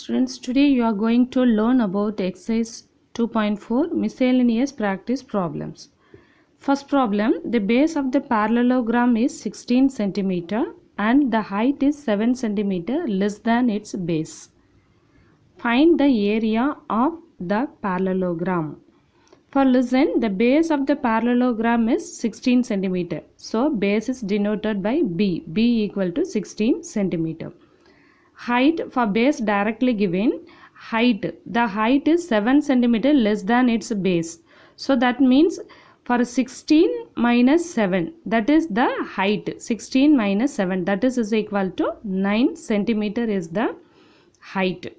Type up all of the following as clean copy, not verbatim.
Students, today you are going to learn about exercise 2.4 miscellaneous practice problems. First problem, the base of the parallelogram is 16 cm and the height is 7 cm less than its base. Find the area of the parallelogram. For listen, the base of the parallelogram is 16 cm. So base is denoted by B. B equal to 16 cm. Height for base directly given. The height is 7 cm less than its base. So that means for 16 minus 7, that is the height. 16 minus 7, that is equal to 9 cm is the height.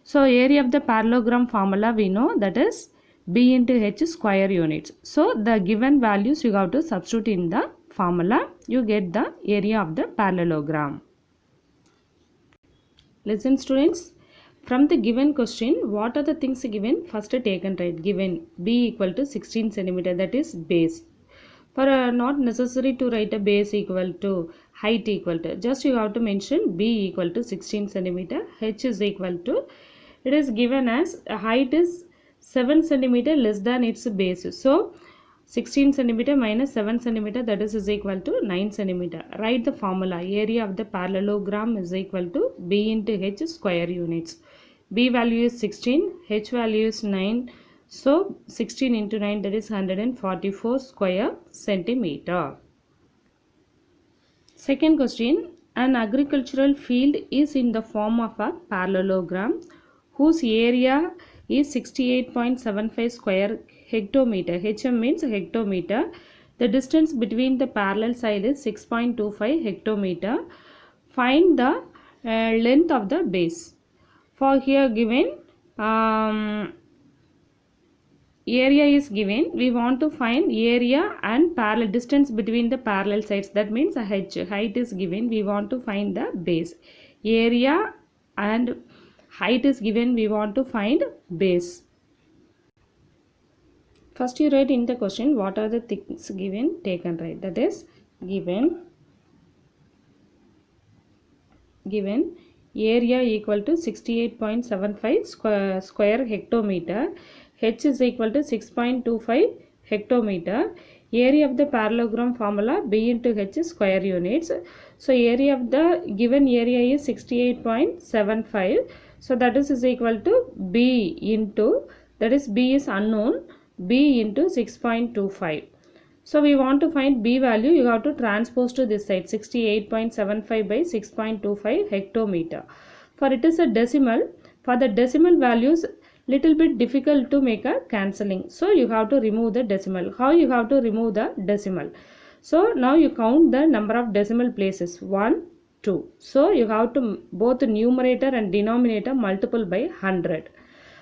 So area of the parallelogram formula we know, that is B into H square units. So the given values you have to substitute in the formula. You get the area of the parallelogram. Listen students, from the given question, what are the things given? First take and write. Given B equal to 16 cm, that is base. For not necessary to write a base equal to height equal to, just you have to mention B equal to 16 cm, H is equal to, it is given as height is 7 cm less than its base. So 16 cm minus 7 cm, that is equal to 9 cm. Write the formula. Area of the parallelogram is equal to B into H square units. B value is 16, H value is 9. So 16 into 9, that is 144 square centimeter. Second question, an agricultural field is in the form of a parallelogram whose area is 68.75 square hectometer. HM means hectometer. The distance between the parallel side is 6.25 hectometer. Find the length of the base. For here given area is given, we want to find area and parallel distance between the parallel sides. That means H. Height is given, we want to find the base. Area and height is given, we want to find base. First you write in the question what are the things given, take and write. That is given area equal to 68.75 square hectometer. H is equal to 6.25 hectometer. Area of the parallelogram formula B into H square units. So area of the given area is 68.75. So that is equal to B into, that is B is unknown, B into 6.25. So we want to find B value, you have to transpose to this side, 68.75 by 6.25 hectometer. For it is a decimal, for the decimal values little bit difficult to make a cancelling. So you have to remove the decimal. How you have to remove the decimal? So now you count the number of decimal places, 1, 2. So you have to both numerator and denominator multiple by 100.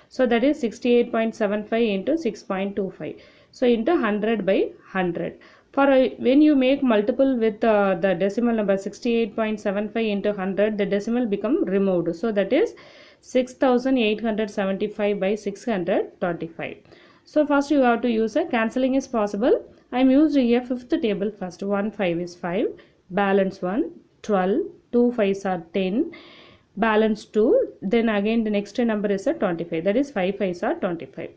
So that is 68.75 into 6.25. So into 100 by 100. For when you make multiple with the decimal number 68.75 into 100, the decimal become removed. So that is 6875 by 625. So first you have to use a cancelling is possible. I am used here fifth table first. 1 5 is 5, balance 1, 12, 2 5s are 10, balance 2, then again the next number is a 25, that is 5 5s are 25.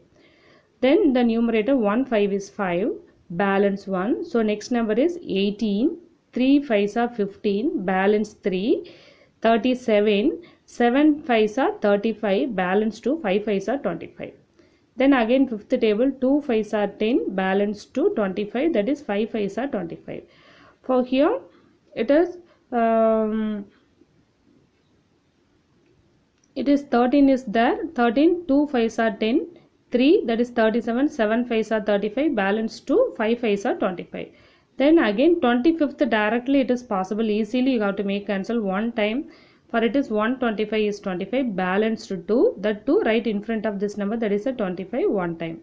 Then the numerator 1 5 is 5, balance 1, so next number is 18, 3 5s are 15, balance 3, 37, 7 5s are 35, balance 2, 5 5s are 25. Then again fifth table 2 5s are 10, balance 2, 25, that is 5 5s are 25. For here it is 13 is there, 13, 2 5s are 10, 3 that is 37, 7 5s are 35, balance 2, 5 5s are 25. Then again 25th directly it is possible, easily you have to make cancel one time. For it is 125 is 25, balance to 2, that 2 right in front of this number, that is a 25 one time.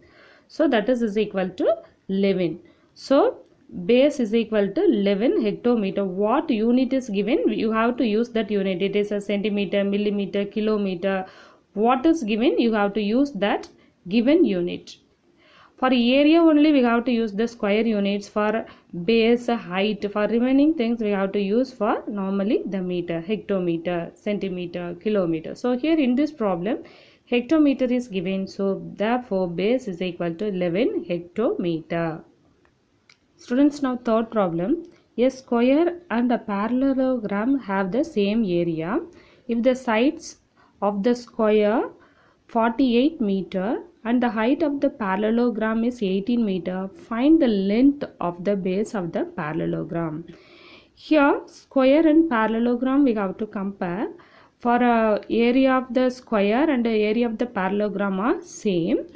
So that is equal to 11. So base is equal to 11 hectometer. What unit is given, you have to use that unit. It is a centimeter, millimeter, kilometer. What is given, you have to use that given unit. For area only we have to use the square units. For base, height, for remaining things we have to use for normally the meter, hectometer, centimeter, kilometer. So here in this problem hectometer is given, so therefore base is equal to 11 hectometer. Students, now third problem. A square and a parallelogram have the same area. If the sides of the square 48 meter and the height of the parallelogram is 18 meter, find the length of the base of the parallelogram. Here square and parallelogram we have to compare. For area of the square and the area of the parallelogram are same.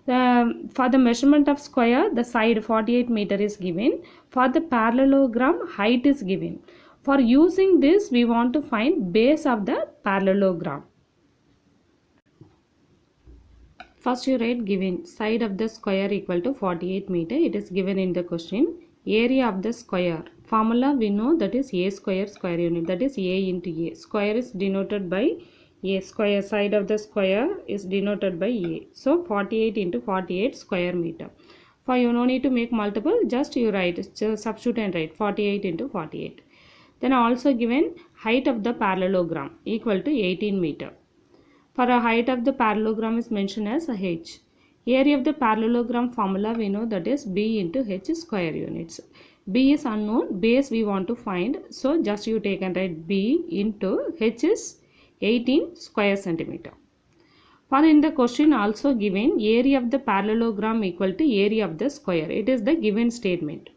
For the measurement of square, the side 48 meter is given. For the parallelogram, height is given. For using this, we want to find base of the parallelogram. First you write given side of the square equal to 48 meter. It is given in the question. Area of the square. Formula we know, that is a square square unit. That is a into a. Square is denoted by a, square side of the square is denoted by a. So 48 into 48 square meter. For you no need to make multiple, just you write, substitute and write 48 into 48. Then also given height of the parallelogram equal to 18 meter. For a height of the parallelogram is mentioned as a h. Area of the parallelogram formula we know, that is b into h square units. B is unknown, base we want to find, so just you take and write b into h is 18 square centimeter. For in the question also given area of the parallelogram equal to area of the square. It is the given statement.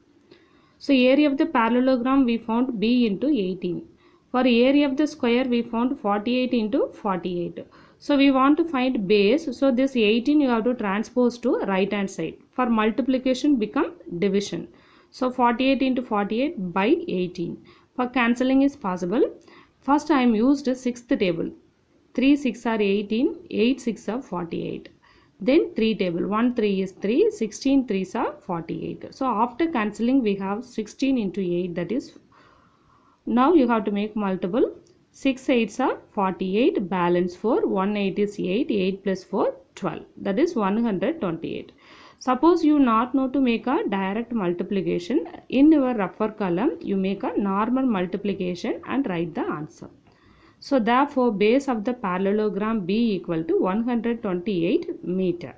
So area of the parallelogram we found b into 18. For area of the square we found 48 into 48. So we want to find base. So this 18 you have to transpose to right hand side. For multiplication become division. So 48 into 48 by 18. For cancelling is possible. First I am used 6th table. 3 6 are 18, 8 6 are 48. Then 3 table, 1 3 is 3, 16 3s are 48. So after cancelling we have 16 into 8, that is, now you have to make multiple. 6 8s are 48, balance 4, 1 8 is 8, 8 plus 4 12, that is 128. Suppose you not know to make a direct multiplication, in your rougher column you make a normal multiplication and write the answer. So therefore base of the parallelogram B equal to 128 meter.